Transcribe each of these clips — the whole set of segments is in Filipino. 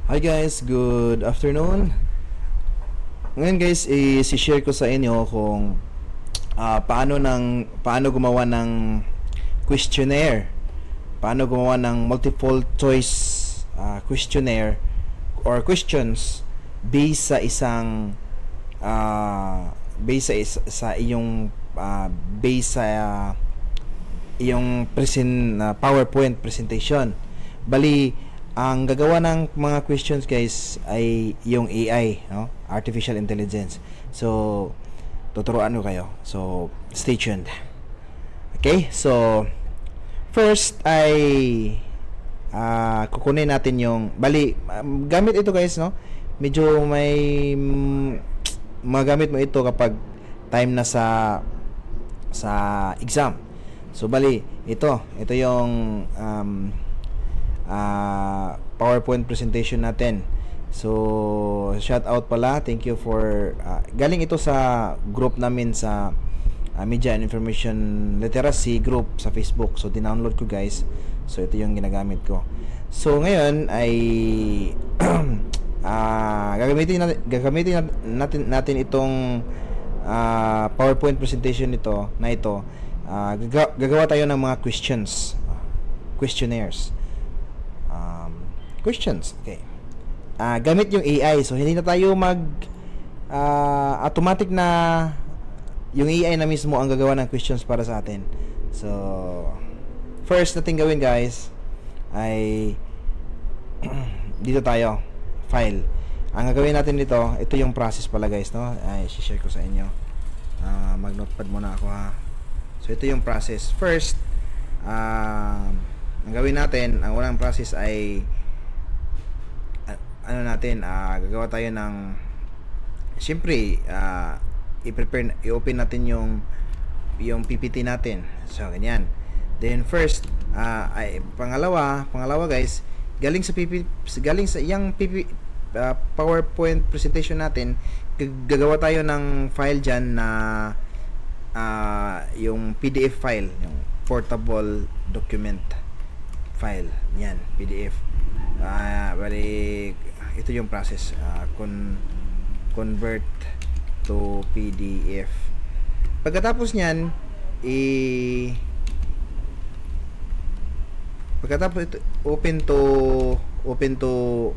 Hi guys, good afternoon. Ngayon guys, i-share ko sa inyo kung paano gumawa ng questionnaire. Paano gumawa ng multiple choice questionnaire or questions based sa isang sa iyong based sa iyong PowerPoint presentation. Bali, ang gagawa ng mga questions guys ay yung AI, no? Artificial Intelligence. So, tuturuan ko kayo. So, stay tuned. Okay? So, first ay kukunin natin yung gamit ito guys, no? Medyo may magamit mo ito kapag time na sa exam. So, ito yung PowerPoint presentation natin. So, shout out pala. Thank you for galing ito sa group namin sa Media and Information Literacy group sa Facebook. So, dinownload ko guys. So, ito yung ginagamit ko. So, ngayon ay gagamitin natin itong PowerPoint presentation ito. Gagawa tayo ng mga questionnaires. Questions. Okay. Gamit yung AI. So, hindi na tayo automatic na yung AI na mismo ang gagawa ng questions para sa atin. So, first natin gawin guys ay dito tayo. File. Ang gagawin natin dito, ito yung process pala guys, no? Ay, share ko sa inyo. Mag-notepad muna ako ha. So, ito yung process. First, ang gawin natin, ang unang process ay gagawa tayo ng siyempre i-open natin yung PPT natin. So ganyan. Then first pangalawa guys, galing sa PowerPoint presentation natin, gagawa tayo ng file diyan na yung PDF file, yung portable document file. Yan, PDF. Ito yung process, convert to PDF. Pagkatapos niyan, ito, open to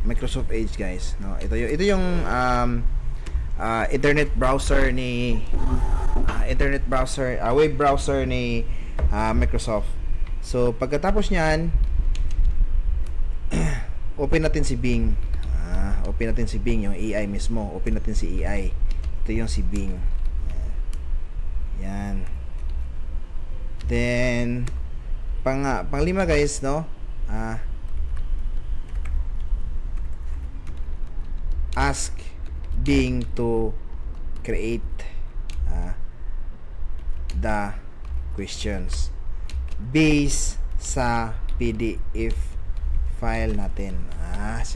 Microsoft Edge guys, no? Ito yung internet browser web browser ni Microsoft. So pagkatapos niyan, open natin si Bing. Open natin si Bing, yung AI mismo. Open natin si AI. Ito yung si Bing. Yan. Then panglima guys, no? Ask Bing to create the questions based sa PDF file natin.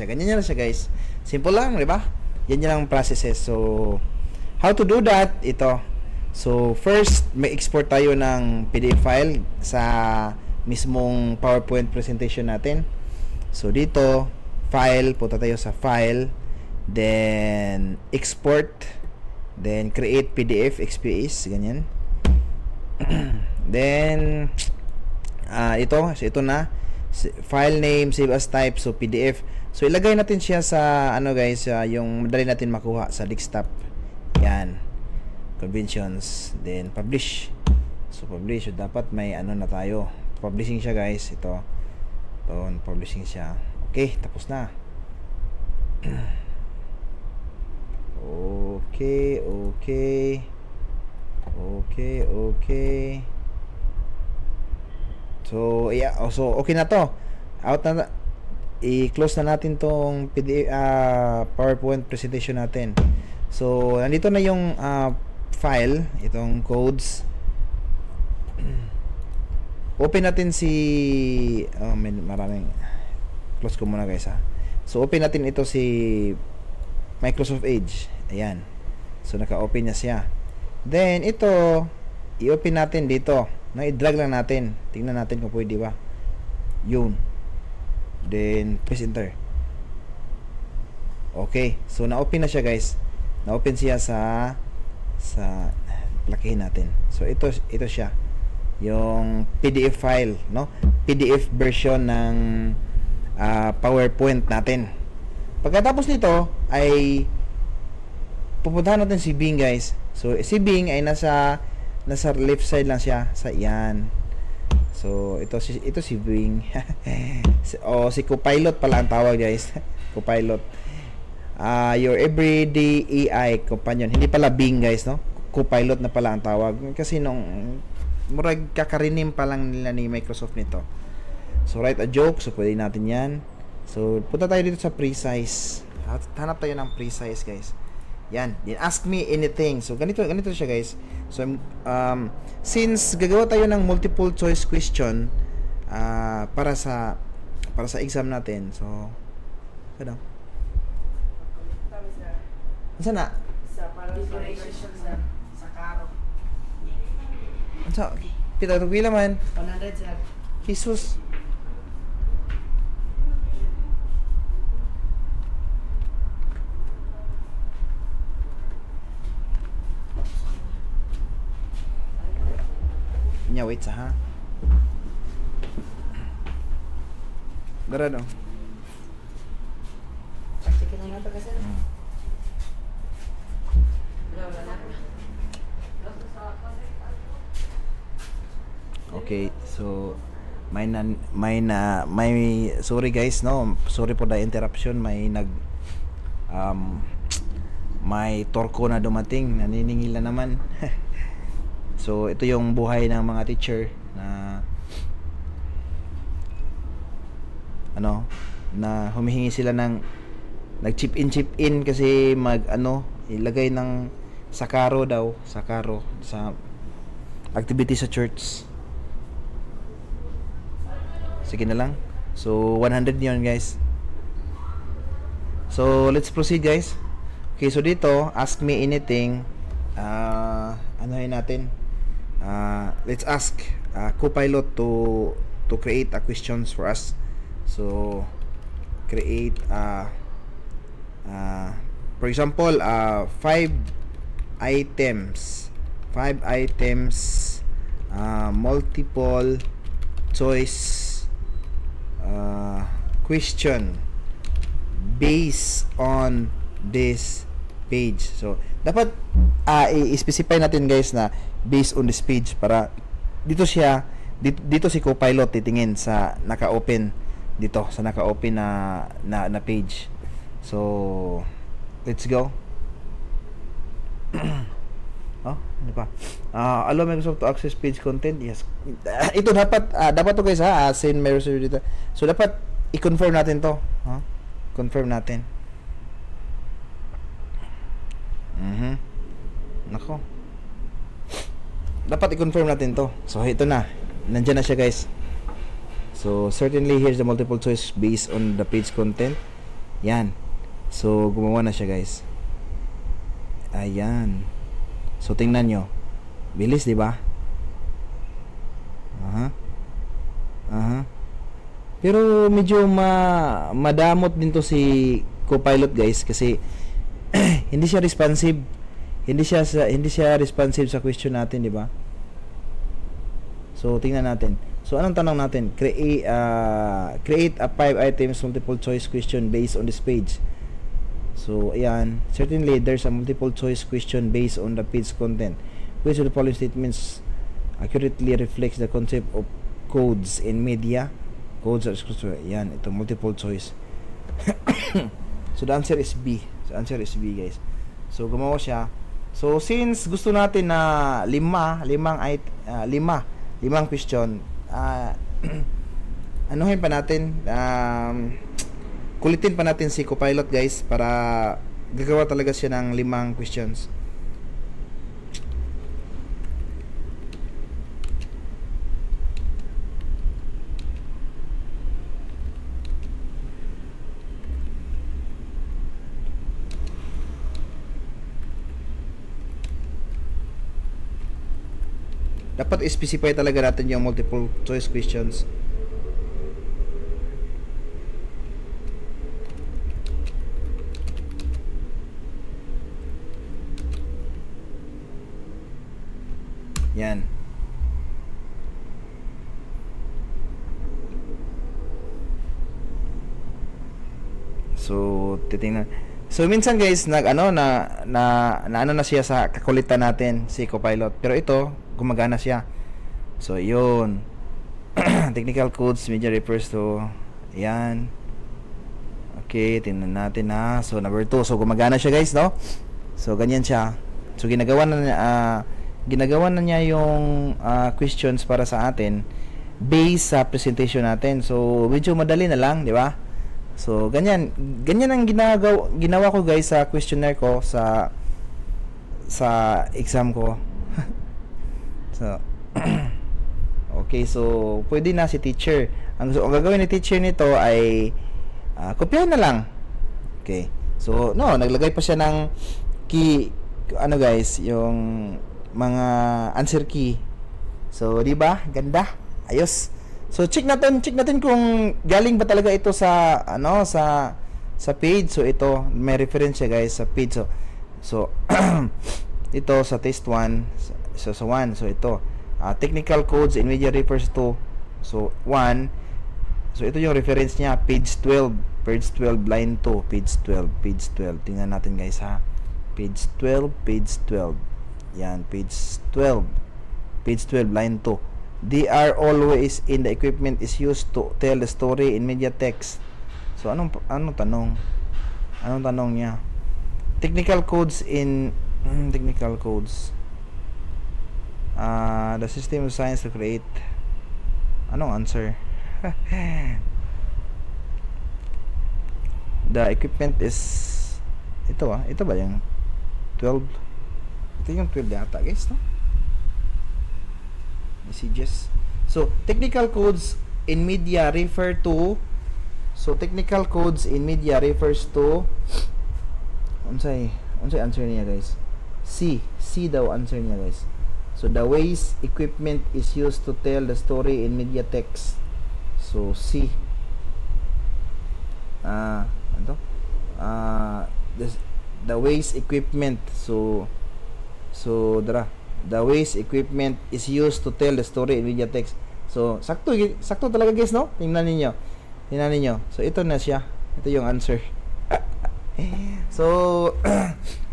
Ganyan lang siya guys. Simple lang, di ba? Yan ang processes. So, how to do that? Ito. So, first, may export tayo ng PDF file sa mismong PowerPoint presentation natin. So, dito, file, punta tayo sa file, then, export, then, create PDF, XPS, ganyan. Then, ito na, file name, save as type, so PDF. So ilagay natin siya sa guys, yung madali natin makuha sa desktop. Yan. Conventions, then publish. So publish, so dapat may na tayo. Publishing siya guys, ito. Publishing siya. Okay, tapos na. Okay. So, yeah. So, okay na to. Out na. I-close na natin tong PDF, PowerPoint presentation natin. So, nandito na yung file, itong codes. Open natin maraming. Close ko muna guys ha. So, open natin ito si Microsoft Edge. Ayan. So, naka-open na siya. Then, ito, i-open natin dito. I-drag lang natin. Tingnan natin kung pwede ba. Yun. then press enter. Okay, so na-open na siya guys. Na-open siya sa lakihin natin. So ito siya. Yung PDF file, no? PDF version ng PowerPoint natin. Pagkatapos nito ay pupuntahan natin si Bing guys. So si Bing ay nasa left side lang siya sa iyan. So ito si Bing. Si Copilot pala ang tawag guys. Copilot. Your everyday AI companion. Hindi pala Bing guys, no? Copilot na pala ang tawag. Kasi nung murag kakarinim pa lang nila ni Microsoft nito. So write a joke. So pwede natin yan. So punta tayo dito sa precise. Hanap tayo ng precise guys. Yan. Then ask me anything. So ganito siya guys. So since gagawa tayo ng multiple choice question para sa exam natin. So ano? Saan na? Sa decoration sa karo. Sa pita ito pila man? 100 sir. Jesus. Nya wait sa ha. Dara no. Sige lang nato kasi. Okay, so may sorry guys, no, sorry for the interruption. May torko na dumating, naniningil na naman. So ito yung buhay ng mga teacher na na humihingi sila ng chip in kasi ilagay ng sakaro sa activity sa church. Sige na lang. So 100 yun guys. So let's proceed guys. Okay, so dito ask me anything. Anuhin natin. Let's ask Copilot to create a questions for us. So create for example 5 items multiple choice question based on this page. So dapat i-specify natin guys na based on this page para dito si Copilot titingin sa naka-open dito sa naka-open na page. So let's go. Ano pa? Allow Microsoft to access page content. Yes. Ito dapat to guys send my resume dito. So dapat i-confirm natin to, confirm natin. Nako. Dapat i-confirm natin to. So ito na. Nandiyan na siya guys. So certainly here's the multiple choice based on the page content. Yan. So gumawa na siya guys. Ayan. So tingnan nyo. Bilis, di ba? Pero medyo madamot din to si Copilot guys kasi hindi siya responsive. Hindi siya responsive sa question natin, di ba? So tingnan natin. So anong tanong natin? Create a 5 items multiple choice question based on this page. So ayan, certainly there's a multiple choice question based on the page content. Which of the following statements accurately reflects the concept of codes in media? Codes are yan, ito multiple choice. So the answer is B. So answer is B guys. So gumawa siya. So since gusto natin na limang question, anuhin pa natin, kulitin pa natin si Copilot guys para gagawa talaga siya ng 5 questions. Dapat i-specify talaga natin yung multiple choice questions. Yan. So, titingnan. So, minsan guys, ano na siya sa kakulitan natin, si Copilot. Pero ito, gumagana siya. So, yun. Technical codes, media refers to, yan. Okay, tingnan natin ha. So, number 2. So, gumagana siya guys, no? So, ganyan siya. So, ginagawa na niya yung questions para sa atin based sa presentation natin. So, medyo madali na lang, di ba? So, ganyan ang ginawa ko guys sa questionnaire ko sa exam ko. So, okay, so pwede na si teacher. Ang gagawin ni teacher nito ay kopyahin na lang. Okay. So, naglagay pa siya ng key, ano guys, yung mga answer key. So, di ba? Ganda. Ayos. So check natin kung galing ba talaga ito sa sa page. So ito may reference siya guys sa page. So ito sa test 1, so sa 1. So ito technical codes in media refers to, so 1. So ito yung reference niya, page 12 line 2, page 12. Tingnan natin guys ha. Page 12. Yan, page 12 line 2. They are always in the equipment is used to tell the story in media text. So anong tanong? Anong tanong niya? Technical codes in technical codes. The system of science to create. Anong answer? The equipment is ito ba yung 12? Ito yung 12 yata guys, no? Messages. So technical codes in media refer to, unsay answer niya guys? C daw answer niya guys. So the ways equipment is used to tell the story in media text. So C. The ways equipment. So the ways equipment is used to tell the story in media text. So sakto talaga guys, no? Tingnan ninyo. So ito na siya. Ito yung answer. So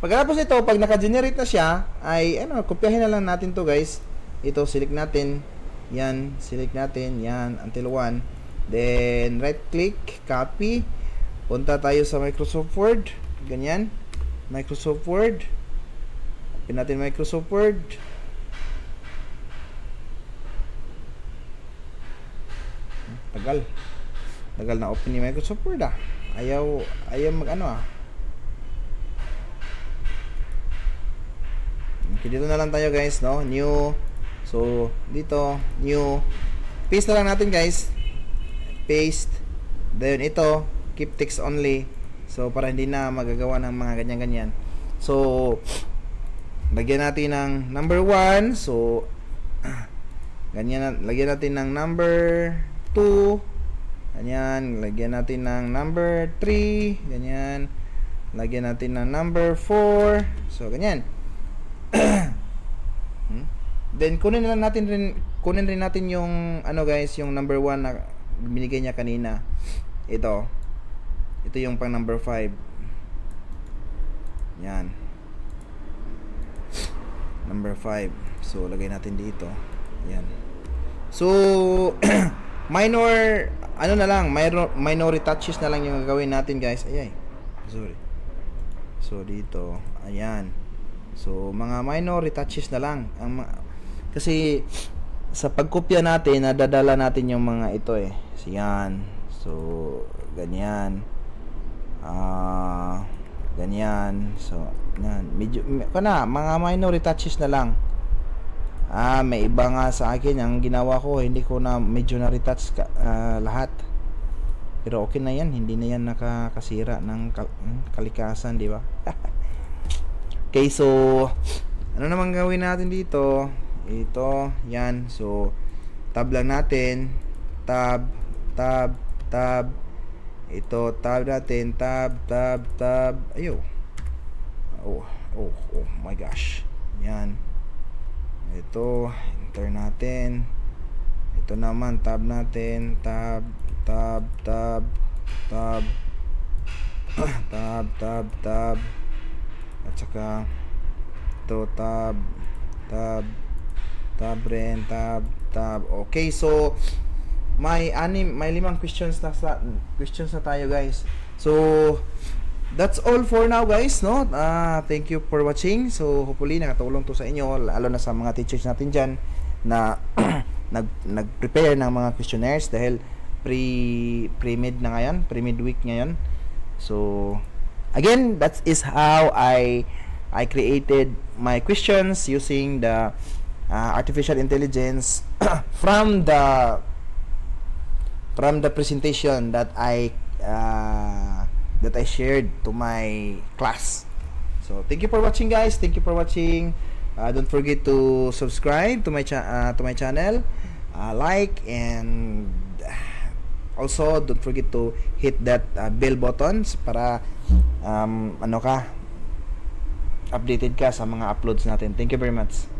pagkatapos ito, pag naka-generate na siya, ay kopyahin na lang natin to guys. Ito select natin. Yan, select natin yan until 1. Then right click, copy. Punta tayo sa Microsoft Word. Ganyan. Microsoft Word. Open natin Microsoft Word. Tagal na open ni Microsoft Word Ayaw Okay, dito na lang tayo guys, no? New. So, dito, new. Paste na lang natin guys. Paste. Then ito, keep text only. So, para hindi na magagawa ng mga ganyan-ganyan. So, lagyan natin ng number 1. So, ganyan, lagyan natin ng number 2. Ganyan, lagyan natin ng number 3. Ganyan. Lagyan natin ng number 4. So, ganyan. Then, kunin rin natin yung, guys, yung number 1 na binigay niya kanina. Ito yung pang number 5. Yan. Number 5. So, lagay natin dito. Yan. So, minor retouches na lang yung gagawin natin, guys. Sorry. So, dito. Ayan. So, mga minor retouches na lang. Kasi, sa pagkopya natin, nadadala natin yung mga ito Yan. So, ganyan. Ganyan. So, yan. Medyo, mga minor retouches na lang. May iba nga sa akin ang ginawa ko, hindi ko na medyo na retouch lahat. Pero okay na yan, hindi na yan nakakasira ng kalikasan, di ba? Okay, so ano naman gawin natin dito? Ito, yan. So tab lang natin. Tab. Ito, tab natin. Tab. Ayo. Oh my gosh. Yan. Ito, enter natin. Ito naman, tab natin. Tab, tab, tab, tab. Tab, tab, tab. At saka, ito, tab, tab, tab rin, tab, tab. Okay, so, may 5 questions na tayo, guys. So, that's all for now, guys, no? Thank you for watching. So hopefully nakatulong to sa inyo, lalo na sa mga teachers natin diyan na nag-prepare ng mga questionnaires dahil pre-mid na ngayon, pre-mid week ngayon. So again, that is how I created my questions using the artificial intelligence from the presentation that I shared to my class. So thank you for watching, guys. Thank you for watching. Don't forget to subscribe to my channel, like, and also don't forget to hit that bell buttons para updated ka sa mga uploads natin. Thank you very much.